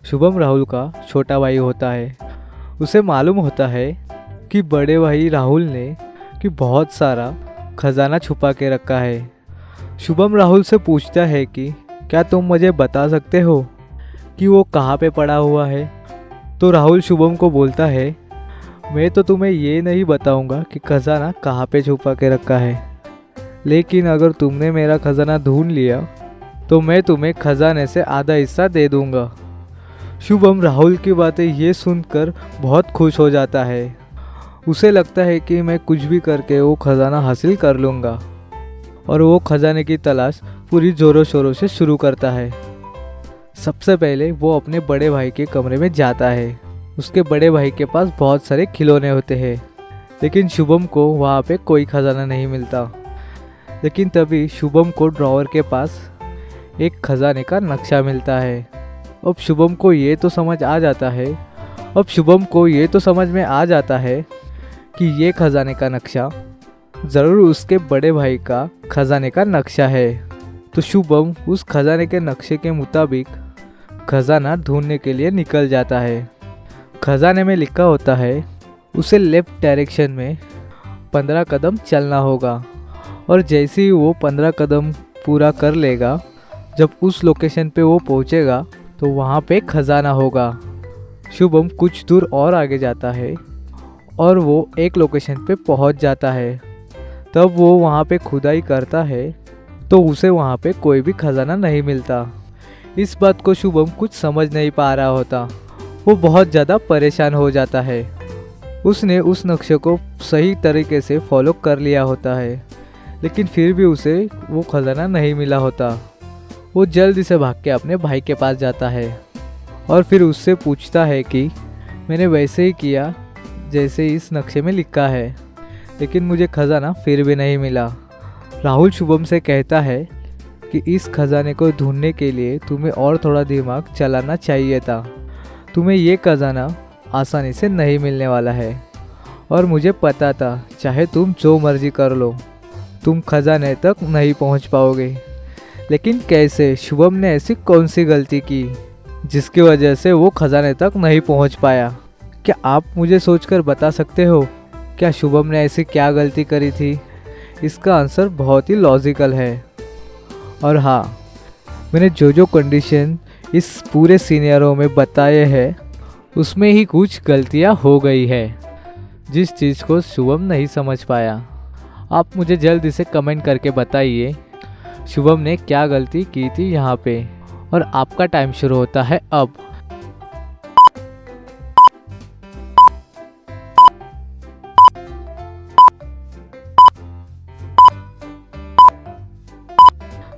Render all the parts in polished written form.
शुभम राहुल का छोटा भाई होता है। उसे मालूम होता है कि बड़े भाई राहुल ने बहुत सारा खजाना छुपा के रखा है। शुभम राहुल से पूछता है कि क्या तुम मुझे बता सकते हो कि वो कहाँ पे पड़ा हुआ है। तो राहुल शुभम को बोलता है, मैं तो तुम्हें ये नहीं बताऊंगा कि खजाना कहाँ पे छुपा के रखा है, लेकिन अगर तुमने मेरा खजाना ढूंढ लिया तो मैं तुम्हें खजाने से आधा हिस्सा दे दूंगा। शुभम राहुल की बातें ये सुनकर बहुत खुश हो जाता है। उसे लगता है कि मैं कुछ भी करके वो खजाना हासिल कर लूँगा, और वो खजाने की तलाश पूरी ज़ोरों शोरों से शुरू करता है। सबसे पहले वो अपने बड़े भाई के कमरे में जाता है। उसके बड़े भाई के पास बहुत सारे खिलौने होते हैं, लेकिन शुभम को वहाँ पे कोई खजाना नहीं मिलता। लेकिन तभी शुभम को ड्रॉवर के पास एक खजाने का नक्शा मिलता है। अब शुभम को ये तो समझ में आ जाता है कि ये खजाने का नक्शा ज़रूर उसके बड़े भाई का खजाने का नक्शा है। तो शुभम उस खजाने के नक्शे के मुताबिक खजाना ढूंढने के लिए निकल जाता है। खजाने में लिखा होता है उसे लेफ्ट डायरेक्शन में 15 कदम चलना होगा, और जैसे ही वो 15 कदम पूरा कर लेगा, जब उस लोकेशन पे वो पहुंचेगा तो वहाँ पे खजाना होगा। शुभम कुछ दूर और आगे जाता है और वो एक लोकेशन पे पहुँच जाता है। तब वो वहाँ पे खुदाई करता है तो उसे वहाँ पे कोई भी खजाना नहीं मिलता। इस बात को शुभम कुछ समझ नहीं पा रहा होता। वो बहुत ज़्यादा परेशान हो जाता है। उसने उस नक्शे को सही तरीके से फॉलो कर लिया होता है, लेकिन फिर भी उसे वो खजाना नहीं मिला होता। वो जल्दी से भाग के अपने भाई के पास जाता है और फिर उससे पूछता है कि मैंने वैसे ही किया जैसे इस नक्शे में लिखा है, लेकिन मुझे खजाना फिर भी नहीं मिला। राहुल शुभम से कहता है कि इस खजाने को ढूंढने के लिए तुम्हें और थोड़ा दिमाग चलाना चाहिए था। तुम्हें ये खजाना आसानी से नहीं मिलने वाला है, और मुझे पता था चाहे तुम जो मर्जी कर लो, तुम खजाने तक नहीं पहुंच पाओगे। लेकिन कैसे? शुभम ने ऐसी कौन सी गलती की जिसकी वजह से वो खजाने तक नहीं पहुंच पाया? क्या आप मुझे सोचकर बता सकते हो क्या शुभम ने ऐसी क्या गलती करी थी? इसका आंसर बहुत ही लॉजिकल है। और हाँ, मैंने जो कंडीशन इस पूरे सीनियरों में बताए हैं उसमें ही कुछ गलतियाँ हो गई है, जिस चीज़ को शुभम नहीं समझ पाया। आप मुझे जल्दी से कमेंट करके बताइए शुभम ने क्या गलती की थी यहाँ पे। और आपका टाइम शुरू होता है अब।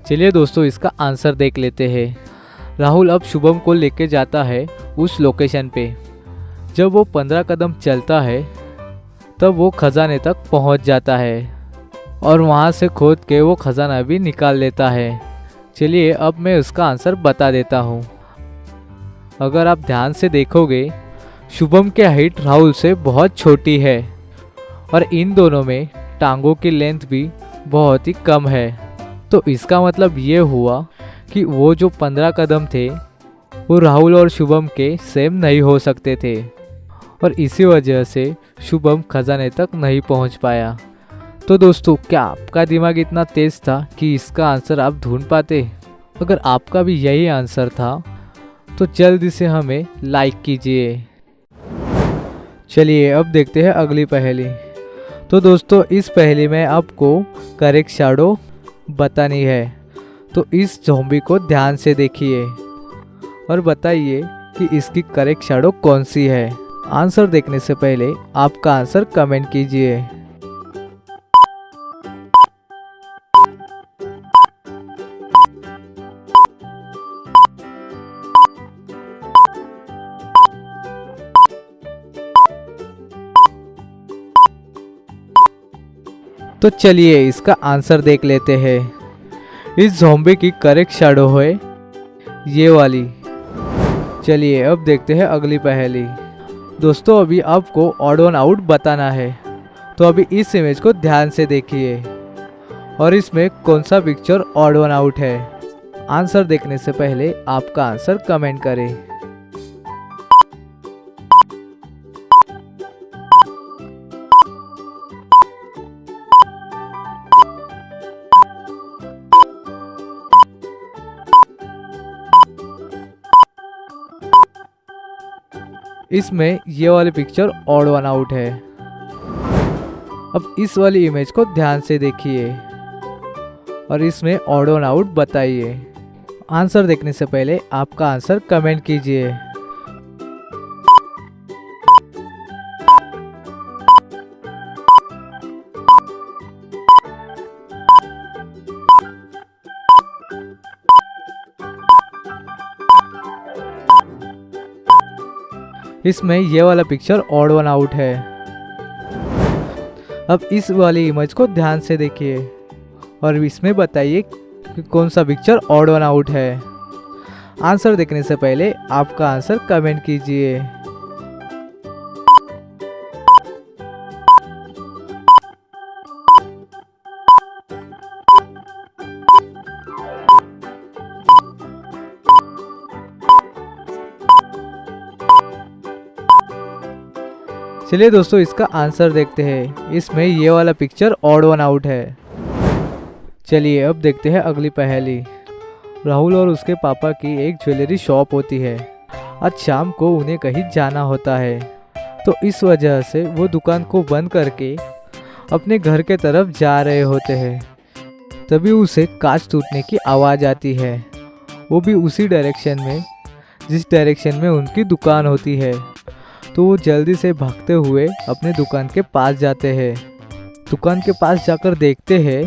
चलिए दोस्तों, इसका आंसर देख लेते हैं। राहुल अब शुभम को लेके जाता है उस लोकेशन पे। जब वो 15 कदम चलता है तब वो खजाने तक पहुंच जाता है, और वहां से खोद के वो खजाना भी निकाल लेता है। चलिए अब मैं उसका आंसर बता देता हूँ। अगर आप ध्यान से देखोगे, शुभम की हाइट राहुल से बहुत छोटी है, और इन दोनों में टांगों की लेंथ भी बहुत ही कम है। तो इसका मतलब ये हुआ कि वो जो 15 कदम थे वो राहुल और शुभम के सेम नहीं हो सकते थे, और इसी वजह से शुभम खजाने तक नहीं पहुंच पाया। तो दोस्तों, क्या आपका दिमाग इतना तेज था कि इसका आंसर आप ढूंढ पाते? अगर आपका भी यही आंसर था तो जल्दी से हमें लाइक कीजिए। चलिए अब देखते हैं अगली पहेली। तो दोस्तों, इस पहेली में आपको करेक्ट शैडो बतानी है। तो इस ज़ॉम्बी को ध्यान से देखिए और बताइए कि इसकी करेक्ट शैडो कौन सी है। आंसर देखने से पहले आपका आंसर कमेंट कीजिए। तो चलिए इसका आंसर देख लेते हैं। इस ज़ॉम्बी की करेक्ट शैडो है ये वाली। चलिए अब देखते हैं अगली पहेली। दोस्तों, अभी आपको ऑड वन आउट बताना है, तो अभी इस इमेज को ध्यान से देखिए और इसमें कौन सा पिक्चर ऑड वन आउट है। आंसर देखने से पहले आपका आंसर कमेंट करें। इसमें ये वाली पिक्चर ऑड वन आउट है। अब इस वाली इमेज को ध्यान से देखिए और इसमें ऑड वन आउट बताइए। आंसर देखने से पहले आपका आंसर कमेंट कीजिए। इसमें ये वाला पिक्चर ऑड वन आउट है। अब इस वाली इमेज को ध्यान से देखिए और इसमें बताइए कि कौन सा पिक्चर ऑड वन आउट है। आंसर देखने से पहले आपका आंसर कमेंट कीजिए। चलिए दोस्तों, इसका आंसर देखते हैं। इसमें ये वाला पिक्चर ऑड वन आउट है। चलिए अब देखते हैं अगली पहेली। राहुल और उसके पापा की एक ज्वेलरी शॉप होती है। आज शाम को उन्हें कहीं जाना होता है, तो इस वजह से वो दुकान को बंद करके अपने घर के तरफ जा रहे होते हैं। तभी उसे कांच टूटने की आवाज़ आती है, वो भी उसी डायरेक्शन में जिस डायरेक्शन में उनकी दुकान होती है। तो वो जल्दी से भागते हुए अपने दुकान के पास जाते हैं। दुकान के पास जाकर देखते हैं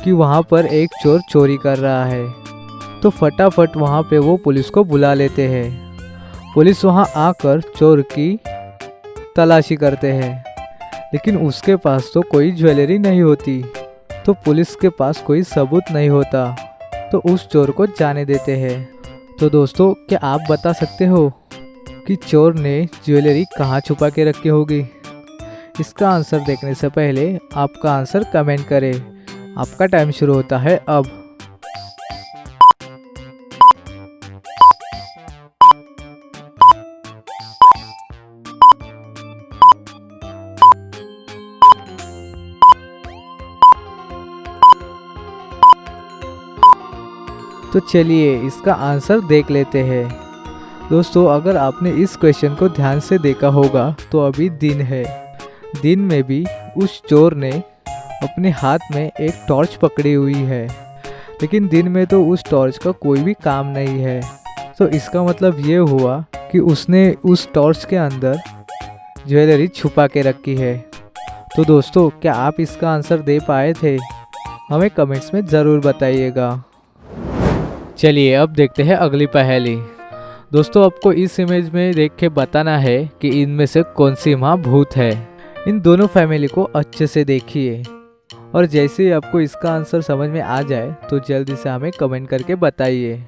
कि वहाँ पर एक चोर चोरी कर रहा है। तो फटाफट वहाँ पे वो पुलिस को बुला लेते हैं। पुलिस वहाँ आकर चोर की तलाशी करते हैं, लेकिन उसके पास तो कोई ज्वेलरी नहीं होती। तो पुलिस के पास कोई सबूत नहीं होता, तो उस चोर को जाने देते हैं। तो दोस्तों, क्या आप बता सकते हो कि चोर ने ज्वेलरी कहाँ छुपा के रखी होगी? इसका आंसर देखने से पहले आपका आंसर कमेंट करें। आपका टाइम शुरू होता है अब। तो चलिए इसका आंसर देख लेते हैं। दोस्तों, अगर आपने इस क्वेश्चन को ध्यान से देखा होगा तो अभी दिन है। दिन में भी उस चोर ने अपने हाथ में एक टॉर्च पकड़ी हुई है, लेकिन दिन में तो उस टॉर्च का कोई भी काम नहीं है। तो इसका मतलब ये हुआ कि उसने उस टॉर्च के अंदर ज्वेलरी छुपा के रखी है। तो दोस्तों, क्या आप इसका आंसर दे पाए थे? हमें कमेंट्स में ज़रूर बताइएगा। चलिए अब देखते हैं अगली पहेली। दोस्तों, आपको इस इमेज में देख के बताना है कि इनमें से कौन सी माँ भूत है। इन दोनों फैमिली को अच्छे से देखिए और जैसे ही आपको इसका आंसर समझ में आ जाए तो जल्दी से हमें कमेंट करके बताइए।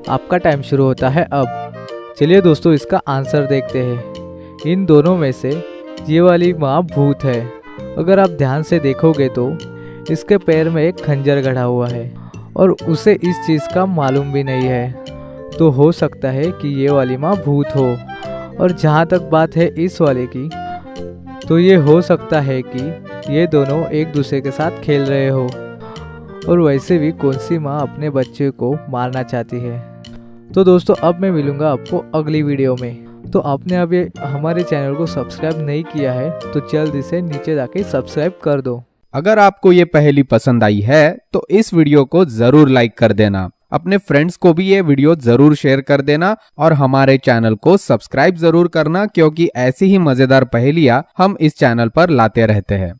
आपका टाइम शुरू होता है अब। चलिए दोस्तों, इसका आंसर देखते हैं। इन दोनों में से ये वाली माँ भूत है। अगर आप ध्यान से देखोगे तो इसके पैर में एक खंजर गड़ा हुआ है और उसे इस चीज़ का मालूम भी नहीं है। तो हो सकता है कि ये वाली माँ भूत हो। और जहाँ तक बात है इस वाले की, तो ये हो सकता है कि ये दोनों एक दूसरे के साथ खेल रहे हो। और वैसे भी कौन सी माँ अपने बच्चे को मारना चाहती है। तो दोस्तों, अब मैं मिलूँगा आपको अगली वीडियो में। तो आपने अभी हमारे चैनल को सब्सक्राइब नहीं किया है तो जल्दी से नीचे जाके सब्सक्राइब कर दो। अगर आपको ये पहेली पसंद आई है तो इस वीडियो को जरूर लाइक कर देना। अपने फ्रेंड्स को भी ये वीडियो जरूर शेयर कर देना और हमारे चैनल को सब्सक्राइब जरूर करना, क्योंकि ऐसी ही मजेदार पहेलियां हम इस चैनल पर लाते रहते हैं।